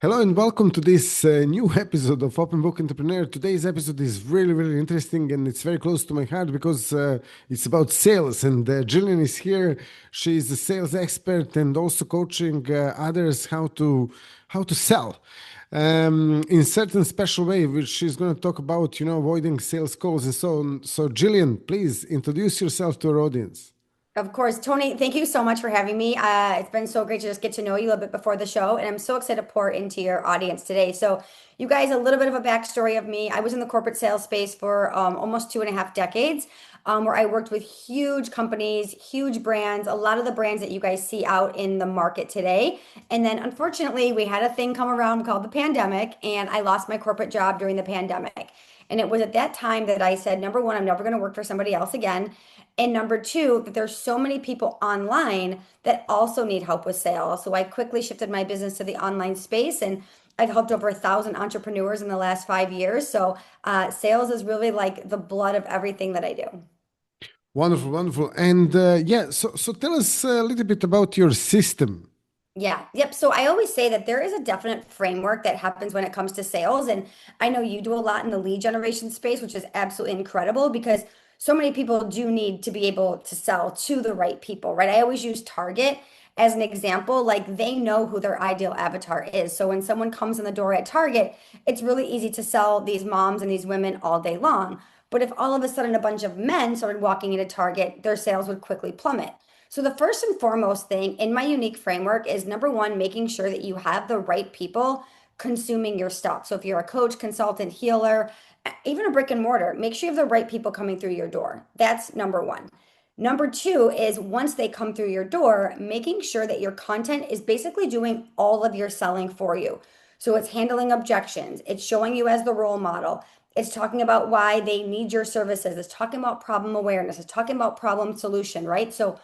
Hello and welcome to this new episode of Open Book Entrepreneur. Today's episode is really, really interesting and it's very close to my heart because it's about sales. And Jillian is here. She's a sales expert and also coaching others how to sell in certain special way, which she's going to talk about, avoiding sales calls and so on. So, Jillian, please introduce yourself to our audience. Of course, Tony, thank you so much for having me. It's been so great to just get to know you a little bit before the show, and I'm so excited to pour into your audience today. So, you guys, a little bit of a backstory of me. I was in the corporate sales space for almost 2.5 decades, where I worked with huge companies, huge brands, a lot of the brands that you guys see out in the market today. And then, unfortunately, we had a thing come around called the pandemic, and I lost my corporate job during the pandemic. And it was at that time that I said, number one, I'm never going to work for somebody else again. And number two, that there's so many people online that also need help with sales. So I quickly shifted my business to the online space, and I've helped over 1,000 entrepreneurs in the last 5 years. So sales is really like the blood of everything that I do. Wonderful, wonderful. And so tell us a little bit about your system. Yeah, yep. So I always say that there is a definite framework that happens when it comes to sales. And I know you do a lot in the lead generation space, which is absolutely incredible because so many people do need to be able to sell to the right people, right? I always use Target as an example. Like they know who their ideal avatar is. So when someone comes in the door at Target, it's really easy to sell these moms and these women all day long. But if all of a sudden a bunch of men started walking into Target, their sales would quickly plummet. So the first and foremost thing in my unique framework is number one, making sure that you have the right people consuming your stuff. So if you're a coach, consultant, healer, even a brick and mortar, make sure you have the right people coming through your door. That's number one. Number two is once they come through your door, making sure that your content is basically doing all of your selling for you. So it's handling objections, it's showing you as the role model, it's talking about why they need your services, it's talking about problem awareness, it's talking about problem solution, right? So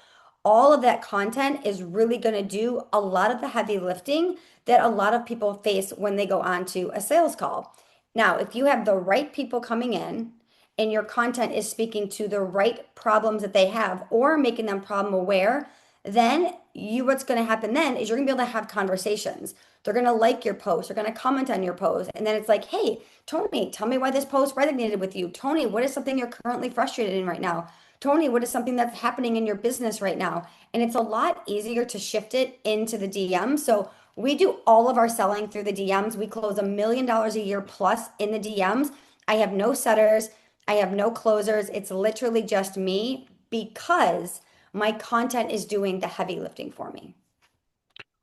all of that content is really going to do a lot of the heavy lifting that a lot of people face when they go on to a sales call. Now, if you have the right people coming in and your content is speaking to the right problems that they have or making them problem aware, then what's going to happen then is you're going to be able to have conversations. They're going to like your post, they're going to comment on your post, and then it's like, hey, Tony, tell me why this post resonated with you. Tony, what is something you're currently frustrated in right now? Tony, what is something that's happening in your business right now? And it's a lot easier to shift it into the DM. So we do all of our selling through the DMs. We close $1 million a year plus in the DMs. I have no setters, I have no closers. It's literally just me because my content is doing the heavy lifting for me.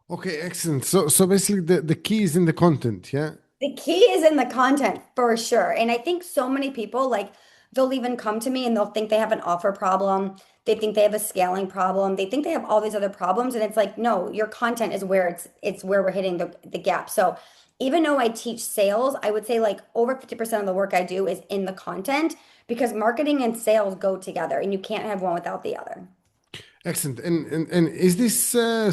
Okay, excellent. So basically the key is in the content, yeah? The key is in the content for sure. And I think so many people like they'll even come to me and they'll think they have an offer problem. They think they have a scaling problem. They think they have all these other problems. And it's like, no, your content is where it's where we're hitting the gap. So even though I teach sales, I would say like over 50% of the work I do is in the content because marketing and sales go together and you can't have one without the other. Excellent. And is this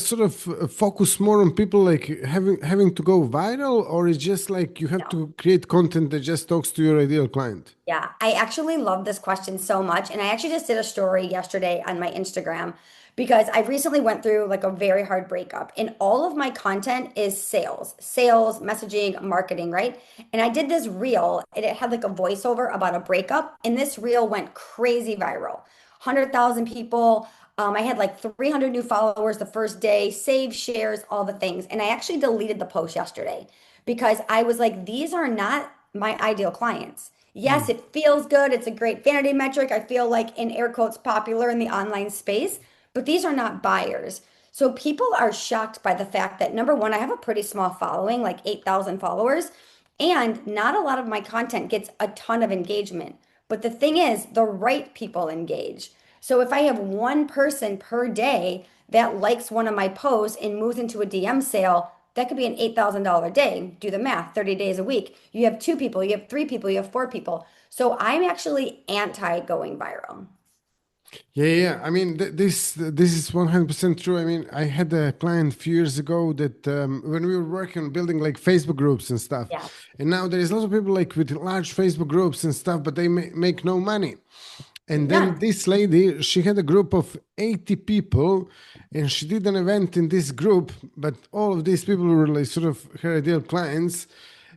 sort of focus more on people like having to go viral, or is just like you have No. to create content that just talks to your ideal client? Yeah, I actually love this question so much. And I actually just did a story yesterday on my Instagram because I recently went through like a very hard breakup and all of my content is sales, messaging, marketing, right? And I did this reel and it had like a voiceover about a breakup and this reel went crazy viral. 100,000 people. I had like 300 new followers the first day, save shares, all the things. And I actually deleted the post yesterday because I was like, these are not my ideal clients. Yes, Mm. it feels good. It's a great vanity metric. I feel like in air quotes popular in the online space, but these are not buyers. So people are shocked by the fact that number one, I have a pretty small following, like 8,000 followers, and not a lot of my content gets a ton of engagement. But the thing is, the right people engage. So if I have one person per day that likes one of my posts and moves into a DM sale, that could be an $8,000 day. Do the math, 30 days a week. You have two people, you have three people, you have four people. So I'm actually anti going viral. Yeah. I mean, this is 100% true. I mean, I had a client a few years ago that when we were working on building like Facebook groups and stuff, Yeah. and now there is lots of people like with large Facebook groups and stuff, but they make no money. And then None. this lady, she had a group of 80 people, and she did an event in this group, but all of these people were like sort of her ideal clients,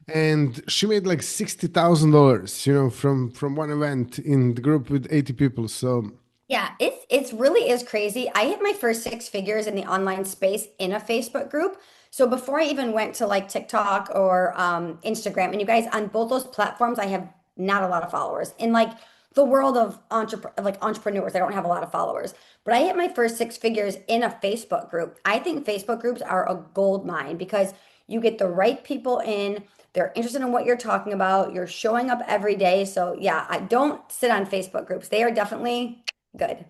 and she made like $60,000, from one event in the group with 80 people. So Yeah, it's really is crazy. I hit my first six figures in the online space in a Facebook group. So before I even went to like TikTok or Instagram, and you guys on both those platforms, I have not a lot of followers. In like the world of entrepreneurs, I don't have a lot of followers. But I hit my first six figures in a Facebook group. I think Facebook groups are a gold mine because you get the right people in. They're interested in what you're talking about. You're showing up every day. So yeah, I don't sit on Facebook groups. They are definitely good.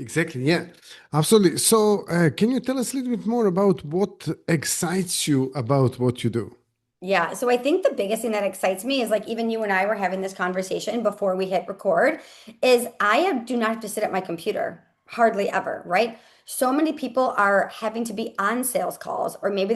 exactly, yeah, absolutely. So can you tell us a little bit more about what excites you about what you do? Yeah, so I think the biggest thing that excites me is like even you and I were having this conversation before we hit record is do not have to sit at my computer hardly ever, right? So many people are having to be on sales calls or maybe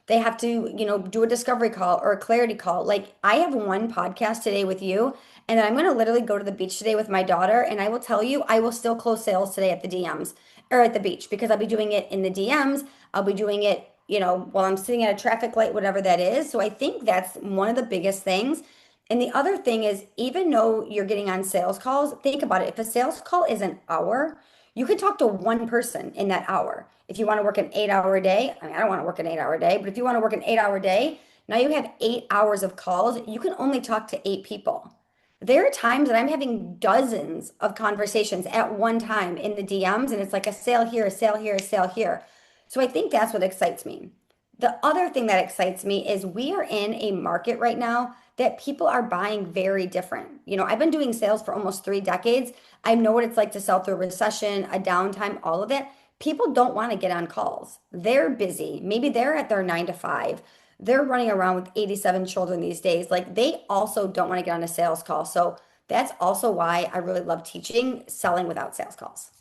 they have to, do a discovery call or a clarity call. Like I have one podcast today with you and then I'm going to literally go to the beach today with my daughter and I will tell you I will still close sales today at the DMs or at the beach because I'll be doing it in the DMs. I'll be doing it while I'm sitting at a traffic light, whatever that is. So I think that's one of the biggest things. And the other thing is, even though you're getting on sales calls, think about it. If a sales call is an hour, you could talk to one person in that hour. If you want to work an 8 hour day, I mean, I don't want to work an 8 hour day, but if you want to work an 8 hour day, now you have 8 hours of calls. You can only talk to eight people. There are times that I'm having dozens of conversations at one time in the DMs, and it's like a sale here, a sale here, a sale here. So I think that's what excites me. The other thing that excites me is we are in a market right now that people are buying very different. I've been doing sales for almost 3 decades. I know what it's like to sell through a recession, a downtime, all of it. People don't want to get on calls. They're busy. Maybe they're at their 9 to 5. They're running around with 87 children these days. Like they also don't want to get on a sales call. So that's also why I really love teaching selling without sales calls.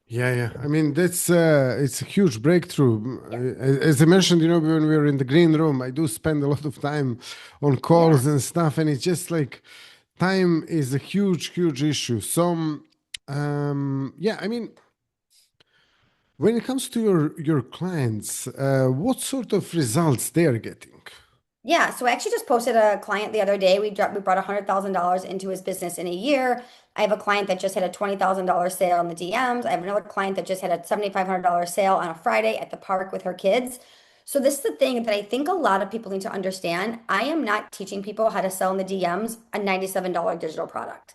Yeah, yeah. I mean, that's it's a huge breakthrough. Yeah. As I mentioned, when we were in the green room, I do spend a lot of time on Yeah. calls and stuff, and it's just like time is a huge, huge issue. So, yeah, I mean, when it comes to your clients, what sort of results they are getting? Yeah, so I actually just posted a client the other day. We brought $100,000 into his business in a year. I have a client that just had a $20,000 sale in the DMs. I have another client that just had a $7,500 sale on a Friday at the park with her kids. So this is the thing that I think a lot of people need to understand. I am not teaching people how to sell in the DMs a $97 digital product.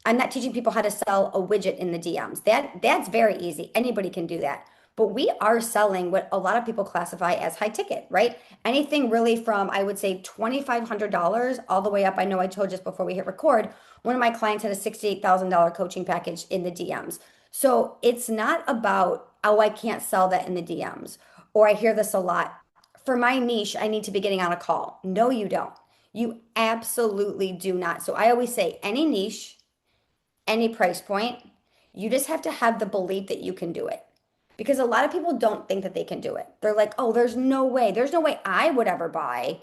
I'm not teaching people how to sell a widget in the DMs. That's very easy. Anybody can do that. But we are selling what a lot of people classify as high ticket, right? Anything really from, I would say, $2,500 all the way up. I know I told you just before we hit record, one of my clients had a $68,000 coaching package in the DMs. So it's not about, oh, I can't sell that in the DMs. Or I hear this a lot. For my niche, I need to be getting on a call. No, you don't. You absolutely do not. So I always say any niche, any price point, you just have to have the belief that you can do it. Because a lot of people don't think that they can do it. They're like, oh, there's no way. There's no way I would ever buy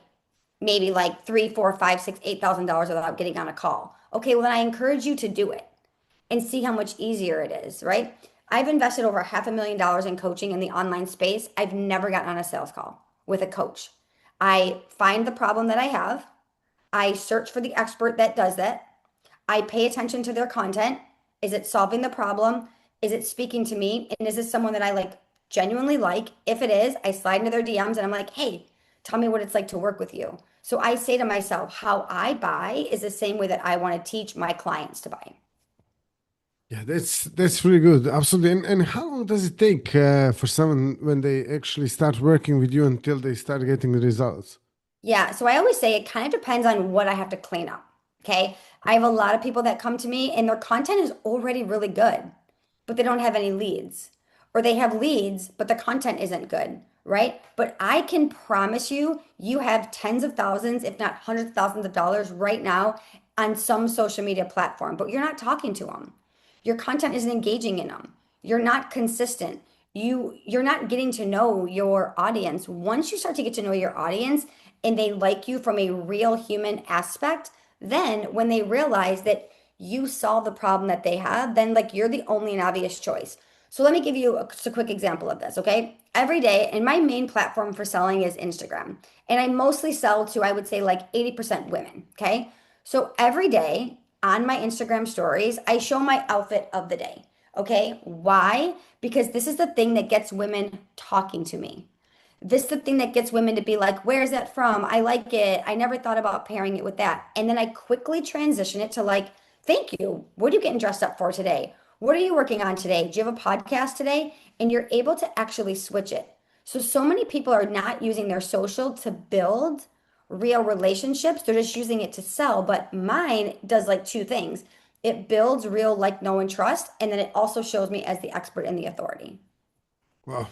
maybe like three, four, five, six, $8,000 without getting on a call. Okay, well then I encourage you to do it and see how much easier it is, right? I've invested over $500,000 in coaching in the online space. I've never gotten on a sales call with a coach. I find the problem that I have. I search for the expert that does that. I pay attention to their content. Is it solving the problem? Is it speaking to me? And is this someone that I like genuinely like? If it is, I slide into their DMs and I'm like, hey, tell me what it's like to work with you. So I say to myself, how I buy is the same way that I want to teach my clients to buy. Yeah, that's really good. Absolutely. And how long does it take for someone when they actually start working with you until they start getting the results? Yeah, so I always say it kind of depends on what I have to clean up. Okay. I have a lot of people that come to me and their content is already really good, but they don't have any leads. Or they have leads, but the content isn't good, right? But I can promise you, you have tens of thousands, if not hundreds of thousands of dollars right now on some social media platform, but you're not talking to them. Your content isn't engaging in them. You're not consistent. You're not getting to know your audience. Once you start to get to know your audience and they like you from a real human aspect, then when they realize that you solve the problem that they have, then like you're the only and obvious choice. So let me give you just a quick example of this, okay? Every day, and my main platform for selling is Instagram. And I mostly sell to, I would say, like 80% women, okay? So every day on my Instagram stories, I show my outfit of the day, okay? Why? Because this is the thing that gets women talking to me. This is the thing that gets women to be like, where's that from? I like it. I never thought about pairing it with that. And then I quickly transition it to like, thank you. What are you getting dressed up for today? What are you working on today? Do you have a podcast today? And you're able to actually switch it. So many people are not using their social to build real relationships. They're just using it to sell. But mine does like two things. It builds real like, know, and trust. And then it also shows me as the expert and the authority. Wow.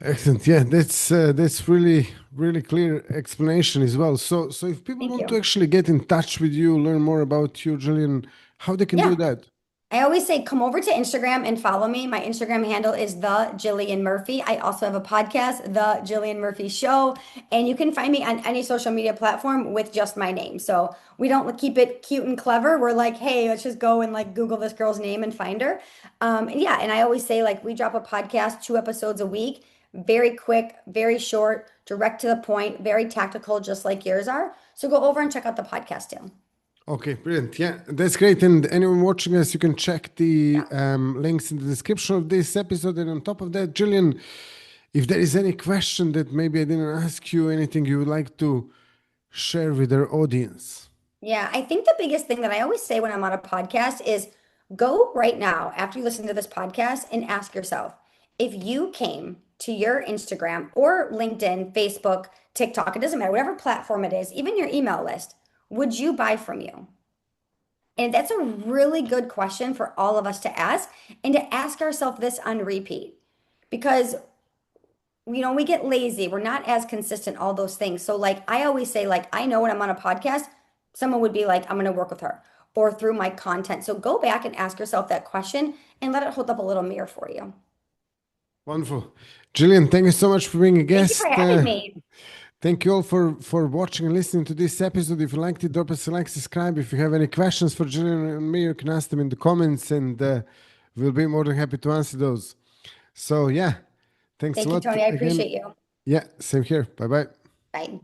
Excellent. Yeah, that's really clear explanation as well. So if people Thank want to you. actually get in touch with you, learn more about you, Jillian, how they can do Yeah. that? I always say come over to Instagram and follow me. My Instagram handle is the Jillian Murphy. I also have a podcast, The Jillian Murphy Show, and you can find me on any social media platform with just my name. So we don't keep it cute and clever. We're like, hey, let's just go and like Google this girl's name and find her. And yeah, and I always say like we drop a podcast, 2 episodes a week, very quick, very short, direct to the point, very tactical, just like yours are. So go over and check out the podcast too. Okay, brilliant. Yeah, that's great. And anyone watching us, you can check the Yeah. links in the description of this episode. And on top of that, Jillian, if there is any question that maybe I didn't ask you, anything you would like to share with our audience. Yeah, I think the biggest thing that I always say when I'm on a podcast is go right now after you listen to this podcast and ask yourself if you came to your Instagram or LinkedIn, Facebook, TikTok, it doesn't matter, whatever platform it is, even your email list, would you buy from you? And that's a really good question for all of us to ask and to ask ourselves this on repeat because we get lazy. We're not as consistent, all those things. So like I always say, like, I know when I'm on a podcast, someone would be like, I'm going to work with her or through my content. So go back and ask yourself that question and let it hold up a little mirror for you. Wonderful. Jillian, thank you so much for being a Thank you for guest. having me. Thank you all for watching and listening to this episode. If you liked it, drop us a like, subscribe. If you have any questions for Jillian and me, you can ask them in the comments and we'll be more than happy to answer those. So, yeah, thanks a Thank you, lot Tony. I again. appreciate you. Yeah, same here. Bye bye. Bye.